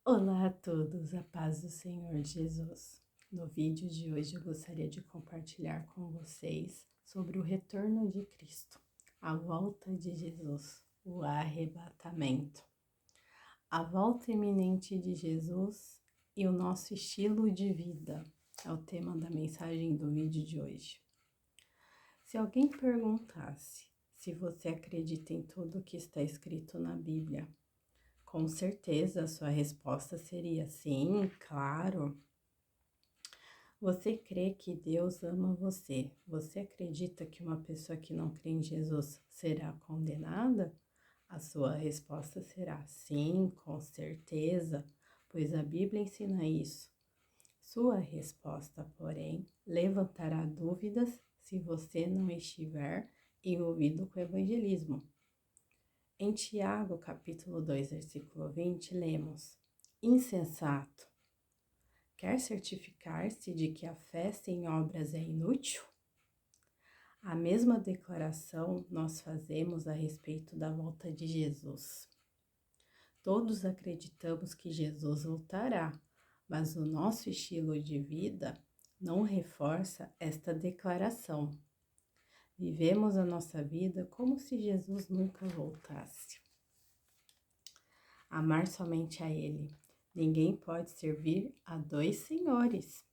Olá a todos, a paz do Senhor Jesus. No vídeo de hoje eu gostaria de compartilhar com vocês sobre o retorno de Cristo, a volta de Jesus, o arrebatamento. A volta iminente de Jesus e o nosso estilo de vida é o tema da mensagem do vídeo de hoje. Se alguém perguntasse se você acredita em tudo o que está escrito na Bíblia, com certeza a sua resposta seria sim, claro. Você crê que Deus ama você? Você acredita que uma pessoa que não crê em Jesus será condenada? A sua resposta será sim, com certeza, pois a Bíblia ensina isso. Sua resposta, porém, levantará dúvidas se você não estiver envolvido com o evangelismo. Em Tiago, capítulo 2, versículo 20, lemos: Insensato, quer certificar-se de que a fé sem obras é inútil? A mesma declaração nós fazemos a respeito da volta de Jesus. Todos acreditamos que Jesus voltará, mas o nosso estilo de vida não reforça esta declaração. Vivemos a nossa vida como se Jesus nunca voltasse. Amar somente a Ele. Ninguém pode servir a dois senhores.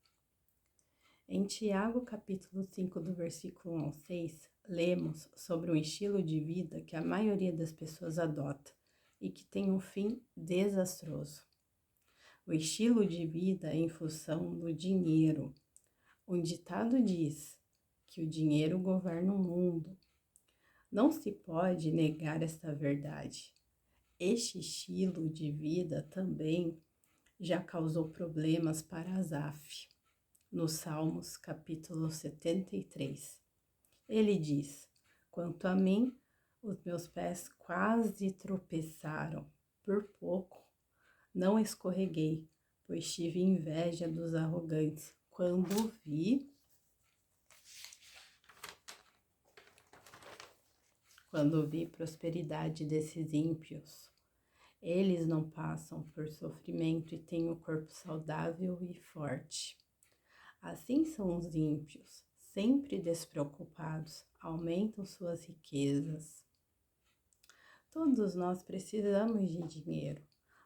Em Tiago, capítulo 5, do versículo 1 ao 6, lemos sobre um estilo de vida que a maioria das pessoas adota e que tem um fim desastroso. O estilo de vida em função do dinheiro. Um ditado diz que o dinheiro governa o mundo. Não se pode negar esta verdade. Este estilo de vida também já causou problemas para Asaf, no Salmos capítulo 73. Ele diz: quanto a mim, os meus pés quase tropeçaram, por pouco não escorreguei, pois tive inveja dos arrogantes, quando vi prosperidade desses ímpios. Eles não passam por sofrimento e têm o corpo saudável e forte. Assim são os ímpios, sempre despreocupados, aumentam suas riquezas. Todos nós precisamos de dinheiro,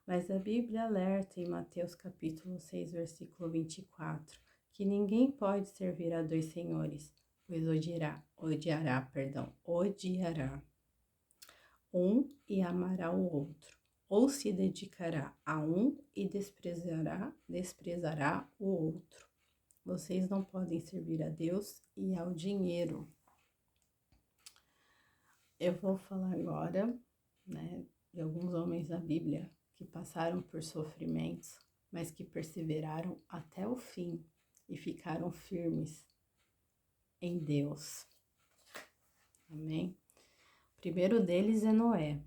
mas a Bíblia alerta em Mateus capítulo 6, versículo 24, que ninguém pode servir a dois senhores, pois odiará um e amará o outro, ou se dedicará a um e desprezará o outro. Vocês não podem servir a Deus e ao dinheiro. Eu vou falar agora, de alguns homens da Bíblia que passaram por sofrimentos, mas que perseveraram até o fim e ficaram firmes em Deus. Amém? O primeiro deles é Noé.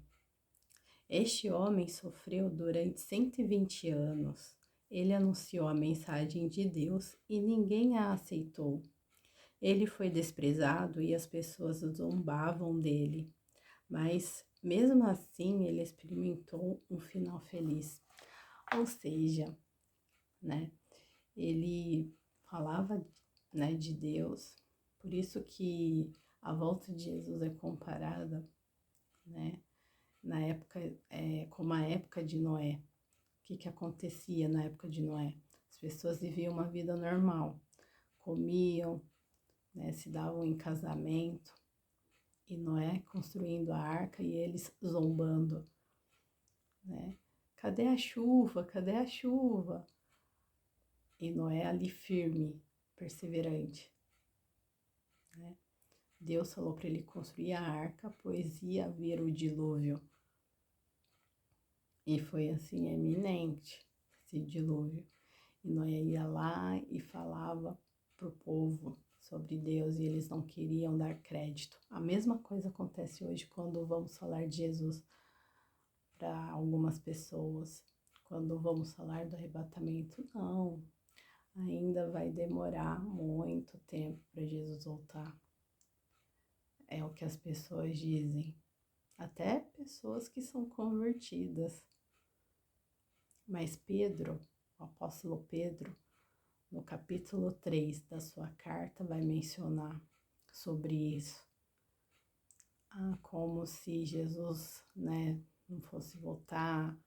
Este homem sofreu durante 120 anos. Ele anunciou a mensagem de Deus e ninguém a aceitou. Ele foi desprezado e as pessoas zombavam dele, mas mesmo assim ele experimentou um final feliz. Ou seja, ele falava, de Deus, por isso que a volta de Jesus é comparada, na época, como a época de Noé. O que acontecia na época de Noé? As pessoas viviam uma vida normal, comiam, se davam em casamento, e Noé construindo a arca e eles zombando, Cadê a chuva? Cadê a chuva? E Noé ali firme, perseverante, Deus falou para ele construir a arca, pois ia vir o dilúvio. E foi assim, eminente, esse dilúvio. E Noé ia lá e falava para o povo sobre Deus e eles não queriam dar crédito. A mesma coisa acontece hoje quando vamos falar de Jesus para algumas pessoas. Quando vamos falar do arrebatamento, não. Ainda vai demorar muito tempo para Jesus voltar. É o que as pessoas dizem. Até pessoas que são convertidas. Mas Pedro, o apóstolo Pedro, no capítulo 3 da sua carta, vai mencionar sobre isso. Como se Jesus, né, não fosse voltar,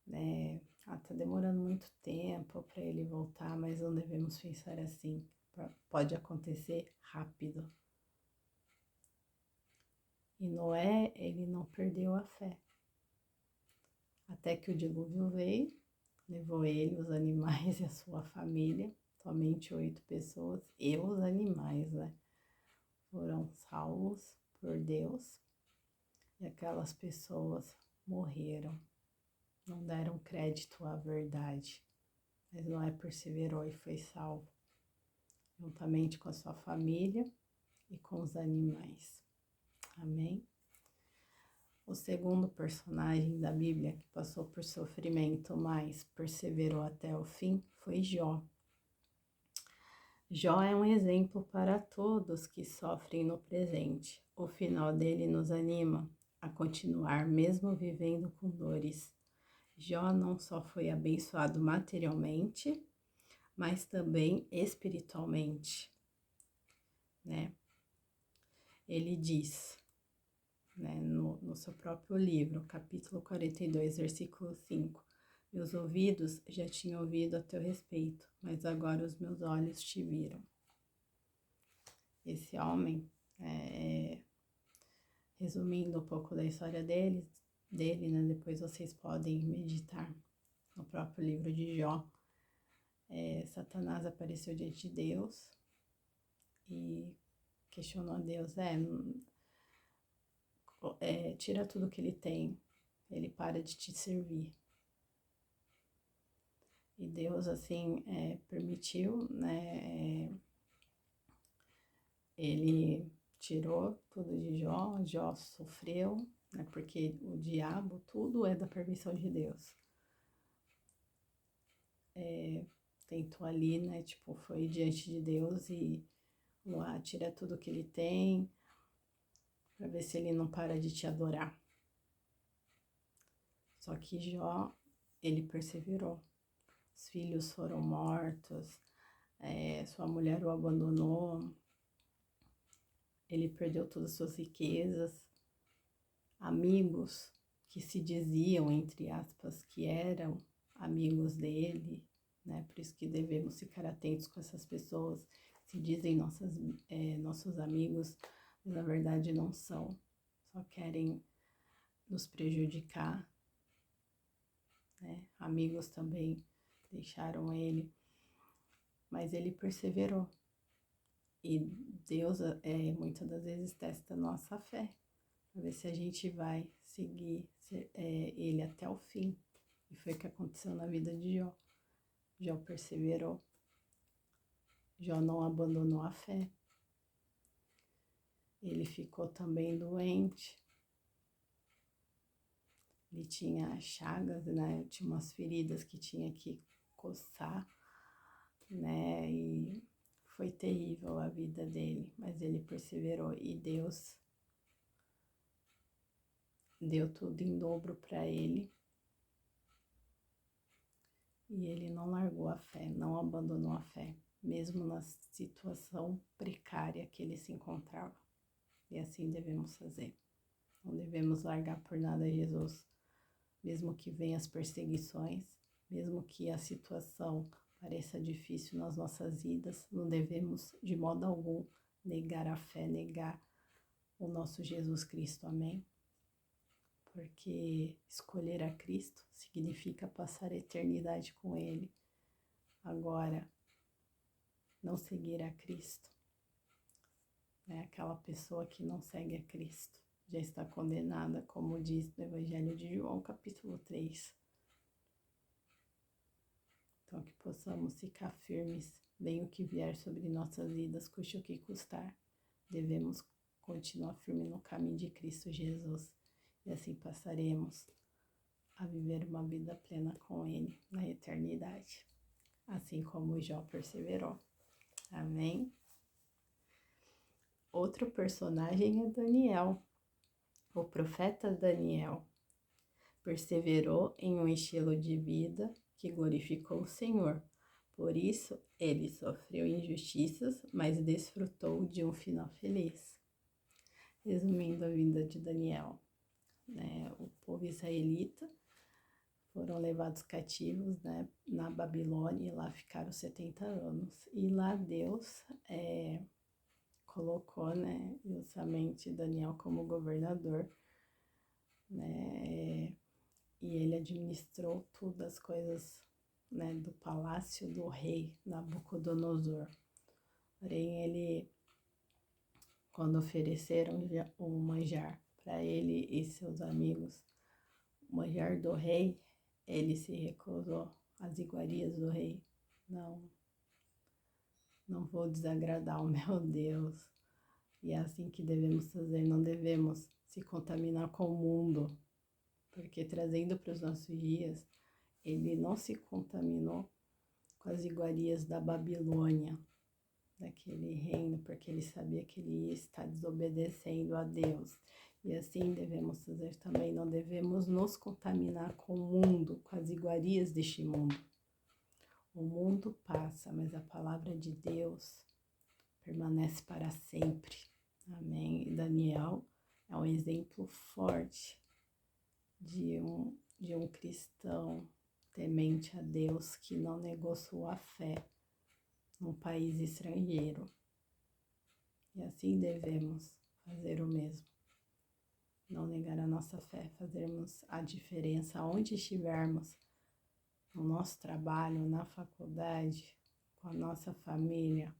né? Tá demorando muito tempo para ele voltar, mas não devemos pensar assim. Pode acontecer rápido. E Noé, ele não perdeu a fé. Até que o dilúvio veio, levou ele, os animais e a sua família, somente 8 pessoas, e os animais, né? Foram salvos por Deus. E aquelas pessoas morreram. Não deram crédito à verdade. Mas Noé perseverou e foi salvo, juntamente com a sua família e com os animais. Amém? O segundo personagem da Bíblia que passou por sofrimento, mas perseverou até o fim, foi Jó. Jó é um exemplo para todos que sofrem no presente. O final dele nos anima a continuar mesmo vivendo com dores. Jó não só foi abençoado materialmente, mas também espiritualmente, né? Ele diz, né, no seu próprio livro, capítulo 42, versículo 5, meus ouvidos já tinham ouvido a teu respeito, mas agora os meus olhos te viram. Esse homem, resumindo um pouco da história dele, né, depois vocês podem meditar no próprio livro de Jó. Satanás apareceu diante de Deus e questionou a Deus, tira tudo que ele tem, ele para de te servir. E Deus, assim, permitiu, né, ele tirou tudo de Jó, Jó sofreu, né, porque o diabo, tudo é da permissão de Deus. Tentou ali, né, tipo, foi diante de Deus e tira tudo que ele tem, para ver se ele não para de te adorar. Só que Jó, ele perseverou. Os filhos foram mortos, sua mulher o abandonou, ele perdeu todas as suas riquezas, amigos que se diziam, entre aspas, que eram amigos dele, né? Por isso que devemos ficar atentos com essas pessoas que se dizem nossos amigos, mas na verdade não são, só querem nos prejudicar, né? Amigos também deixaram ele, mas ele perseverou. E Deus, muitas das vezes, testa a nossa fé, para ver se a gente vai seguir ele até o fim. E foi o que aconteceu na vida de Jó. Jó perseverou. Jó não abandonou a fé. Ele ficou também doente. Ele tinha chagas, né? Tinha umas feridas que tinha que coçar, né? E foi terrível a vida dele, mas ele perseverou e Deus deu tudo em dobro para ele. E ele não largou a fé, não abandonou a fé, mesmo na situação precária que ele se encontrava. E assim devemos fazer. Não devemos largar por nada Jesus, mesmo que venham as perseguições, mesmo que a situação pareça difícil nas nossas vidas, não devemos de modo algum negar a fé, negar o nosso Jesus Cristo, amém? Porque escolher a Cristo significa passar a eternidade com Ele. Agora, não seguir a Cristo, né? Aquela pessoa que não segue a Cristo já está condenada, como diz no Evangelho de João, capítulo 3. Então, que possamos ficar firmes, venha o que vier sobre nossas vidas, custe o que custar. Devemos continuar firme no caminho de Cristo Jesus. E assim passaremos a viver uma vida plena com Ele na eternidade. Assim como Jó perseverou. Amém? Outro personagem é Daniel, o profeta Daniel. perseverou em um estilo de vida que glorificou o Senhor. Por isso, ele sofreu injustiças, mas desfrutou de um final feliz. Resumindo a vida de Daniel, né? O povo israelita foram levados cativos, né, na Babilônia, e lá ficaram 70 anos. E lá Deus colocou, né, justamente Daniel como governador, né, e ele administrou todas as coisas, né, do palácio do rei Nabucodonosor. Porém, ele, quando ofereceram o manjar para ele e seus amigos, o manjar do rei, ele se recusou às iguarias do rei. Não vou desagradar o meu Deus. E é assim que devemos fazer, não devemos se contaminar com o mundo, porque trazendo para os nossos dias, ele não se contaminou com as iguarias da Babilônia, daquele reino, porque ele sabia que ele ia estar desobedecendo a Deus. E assim devemos fazer também, não devemos nos contaminar com o mundo, com as iguarias deste mundo. O mundo passa, mas a palavra de Deus permanece para sempre. Amém. E Daniel é um exemplo forte de um cristão temente a Deus que não negou sua fé num país estrangeiro. E assim devemos fazer o mesmo. Não negar a nossa fé, fazermos a diferença onde estivermos, no nosso trabalho, na faculdade, com a nossa família,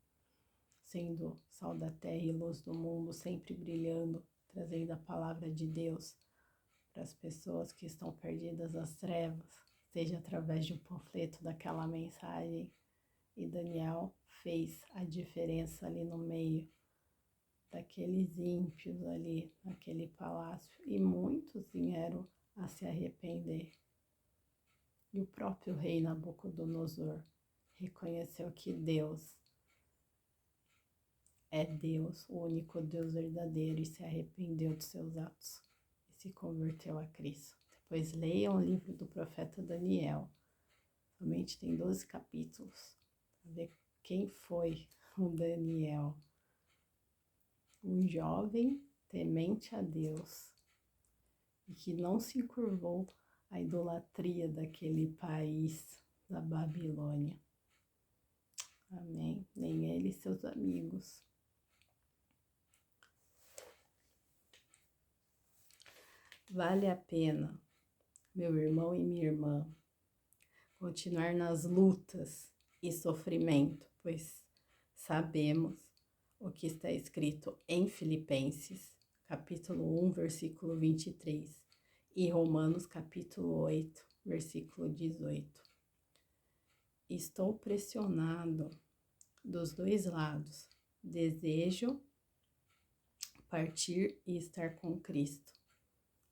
sendo sal da terra e luz do mundo, sempre brilhando, trazendo a palavra de Deus para as pessoas que estão perdidas nas trevas, seja através de um panfleto daquela mensagem. E Daniel fez a diferença ali no meio daqueles ímpios ali naquele palácio, e muitos vieram a se arrepender. E o próprio rei Nabucodonosor reconheceu que Deus é Deus, o único Deus verdadeiro, e se arrependeu dos seus atos e se converteu a Cristo. Depois leiam o livro do profeta Daniel. Somente tem 12 capítulos para ver quem foi o Daniel. Um jovem temente a Deus e que não se curvou à idolatria daquele país da Babilônia. Amém. Nem ele e seus amigos. Vale a pena, meu irmão e minha irmã, continuar nas lutas e sofrimento, pois sabemos o que está escrito em Filipenses, capítulo 1, versículo 23, e Romanos, capítulo 8, versículo 18. Estou pressionado dos dois lados. Desejo partir e estar com Cristo.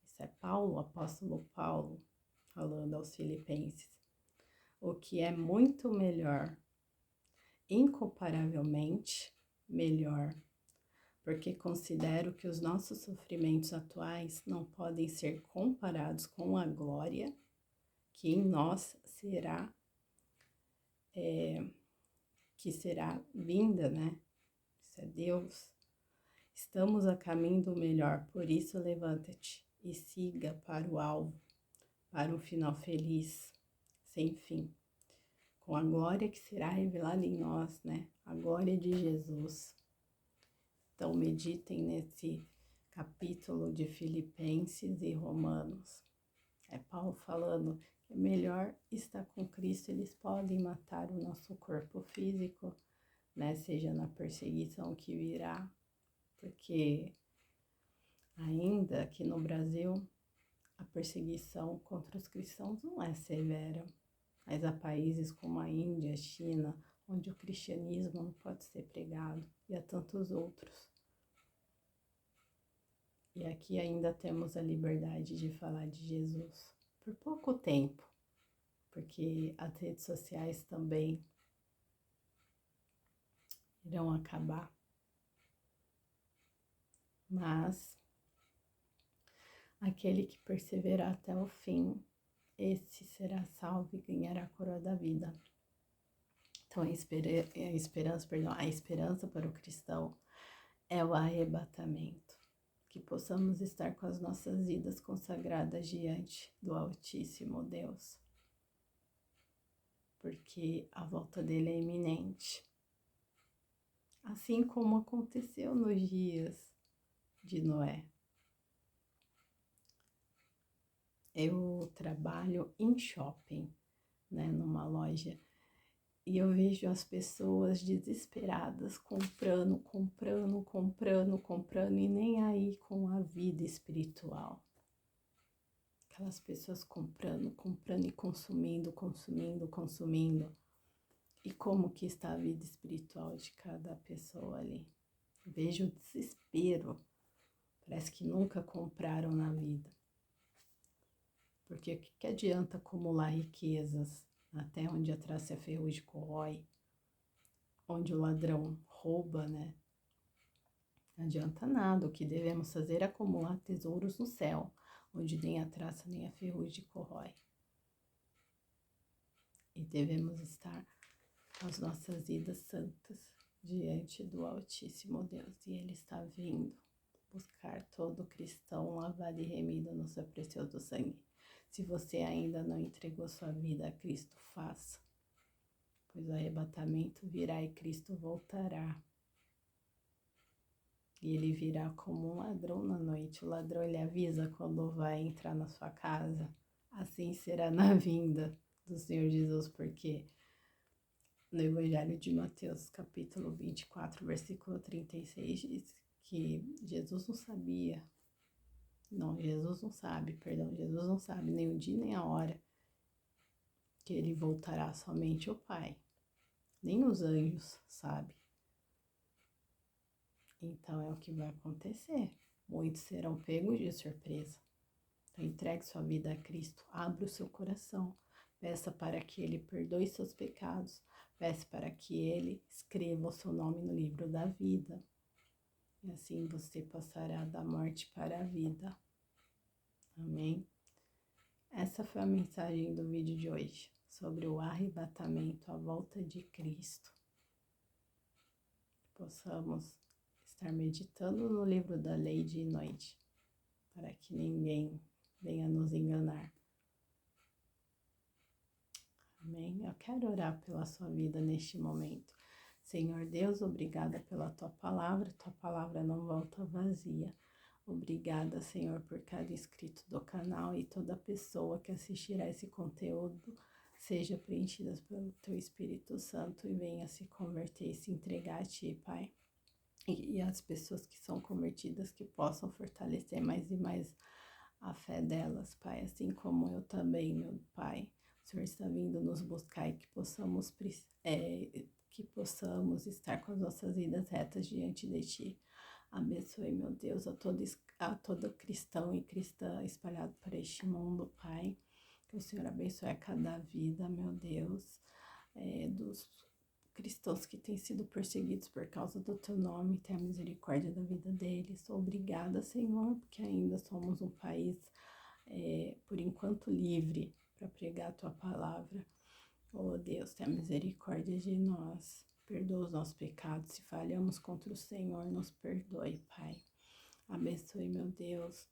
Isso é Paulo, o apóstolo Paulo, falando aos Filipenses. O que é muito melhor, incomparavelmente melhor, porque considero que os nossos sofrimentos atuais não podem ser comparados com a glória que em nós será, que será vinda, né? Isso é Deus. Estamos a caminho do melhor, por isso levanta-te e siga para o alvo, para um final feliz, sem fim, com a glória que será revelada em nós, né? A glória de Jesus. Então, meditem nesse capítulo de Filipenses e Romanos. É Paulo falando que é melhor estar com Cristo. Eles podem matar o nosso corpo físico, né? Seja na perseguição que virá, porque ainda aqui no Brasil a perseguição contra os cristãos não é severa, mas há países como a Índia, a China, onde o cristianismo não pode ser pregado, e há tantos outros. E aqui ainda temos a liberdade de falar de Jesus por pouco tempo, porque as redes sociais também irão acabar. Mas Aquele que perseverar até o fim, esse será salvo e ganhará a coroa da vida. Então, a esperança para o cristão é o arrebatamento. Que possamos estar com as nossas vidas consagradas diante do Altíssimo Deus. Porque a volta dele é iminente. Assim como aconteceu nos dias de Noé. Eu trabalho em shopping, né, numa loja, e eu vejo as pessoas desesperadas comprando e nem aí com a vida espiritual. Aquelas pessoas comprando e consumindo. E como que está a vida espiritual de cada pessoa ali? Vejo o desespero. Parece que nunca compraram na vida. Porque o que adianta acumular riquezas até onde a traça é ferrugem corrói, onde o ladrão rouba, né? Não adianta nada. O que devemos fazer é acumular tesouros no céu, onde nem a traça nem a ferrugem corrói. E devemos estar com as nossas vidas santas diante do Altíssimo Deus. E Ele está vindo buscar todo cristão lavado e remido no seu precioso sangue. Se você ainda não entregou sua vida a Cristo, faça, pois o arrebatamento virá e Cristo voltará. E ele virá como um ladrão na noite. O ladrão, ele avisa quando vai entrar na sua casa. Assim será na vinda do Senhor Jesus, porque no Evangelho de Mateus, capítulo 24, versículo 36, diz que Jesus não sabia. Jesus não sabe nem o dia nem a hora que ele voltará, somente o Pai. Nem os anjos sabem. Então é o que vai acontecer. Muitos serão pegos de surpresa. Então entregue sua vida a Cristo, abra o seu coração, peça para que Ele perdoe seus pecados, peça para que Ele escreva o seu nome no livro da vida. E assim você passará da morte para a vida. Amém? Essa foi a mensagem do vídeo de hoje, sobre o arrebatamento, a volta de Cristo. Possamos estar meditando no livro da lei dia e noite, para que ninguém venha nos enganar. Amém? Eu quero orar pela sua vida neste momento. Senhor Deus, obrigada pela tua palavra não volta vazia. Obrigada, Senhor, por cada inscrito do canal e toda pessoa que assistirá esse conteúdo seja preenchida pelo teu Espírito Santo e venha se converter e se entregar a ti, Pai. E as pessoas que são convertidas que possam fortalecer mais e mais a fé delas, Pai, assim como eu também, meu Pai. O Senhor está vindo nos buscar e que possamos estar com as nossas vidas retas diante de Ti. Abençoe, meu Deus, a todo cristão e cristã espalhado por este mundo, Pai. Que o Senhor abençoe a cada vida, meu Deus, dos cristãos que têm sido perseguidos por causa do Teu nome. Tenha misericórdia da vida deles. Obrigada, Senhor, porque ainda somos um país, por enquanto, livre para pregar a Tua palavra. Oh, Deus, tenha misericórdia de nós. Perdoa os nossos pecados. Se falhamos contra o Senhor, nos perdoe, Pai. Abençoe, meu Deus,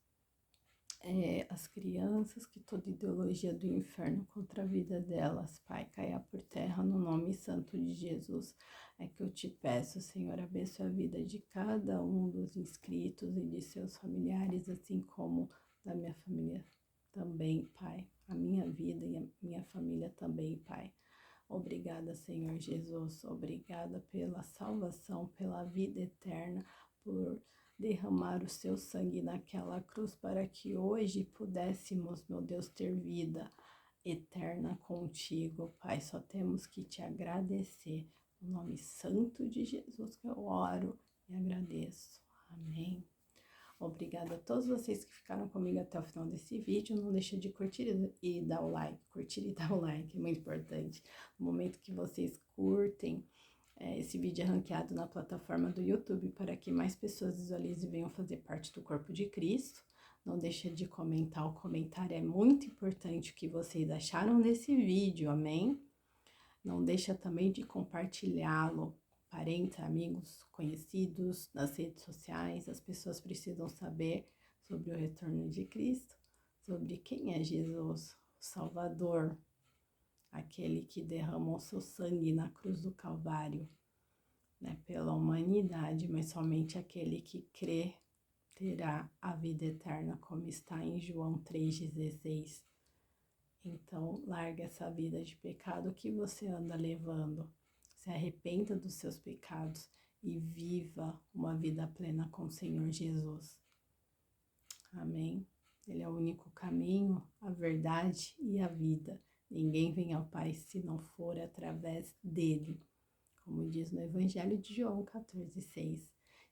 as crianças, que toda ideologia do inferno contra a vida delas, Pai, caia por terra no nome santo de Jesus. É que eu te peço, Senhor, abençoe a vida de cada um dos inscritos e de seus familiares, assim como da minha família também, Pai. A minha vida e a minha família também, Pai. Obrigada, Senhor Jesus, obrigada pela salvação, pela vida eterna, por derramar o seu sangue naquela cruz para que hoje pudéssemos, meu Deus, ter vida eterna contigo, Pai. Só temos que te agradecer. No nome santo de Jesus que eu oro e agradeço. Amém. Obrigada a todos vocês que ficaram comigo até o final desse vídeo. Não deixa de curtir e dar o like. Curtir e dar o like é muito importante. No momento que vocês curtem, esse vídeo é ranqueado na plataforma do YouTube para que mais pessoas visualizem e venham fazer parte do corpo de Cristo. Não deixa de comentar, o comentário é muito importante o que vocês acharam desse vídeo, amém? Não deixa também de compartilhá-lo com parentes, amigos, conhecidos, nas redes sociais. As pessoas precisam saber sobre o retorno de Cristo, sobre quem é Jesus, o Salvador, aquele que derramou seu sangue na cruz do Calvário, né, pela humanidade, mas somente aquele que crê terá a vida eterna, como está em João 3,16. Então, larga essa vida de pecado que você anda levando. Se arrependa dos seus pecados e viva uma vida plena com o Senhor Jesus. Amém? Ele é o único caminho, a verdade e a vida. Ninguém vem ao Pai se não for através dele. Como diz no Evangelho de João 14,6.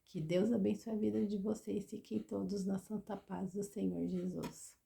Que Deus abençoe a vida de vocês. Fiquem todos na santa paz do Senhor Jesus.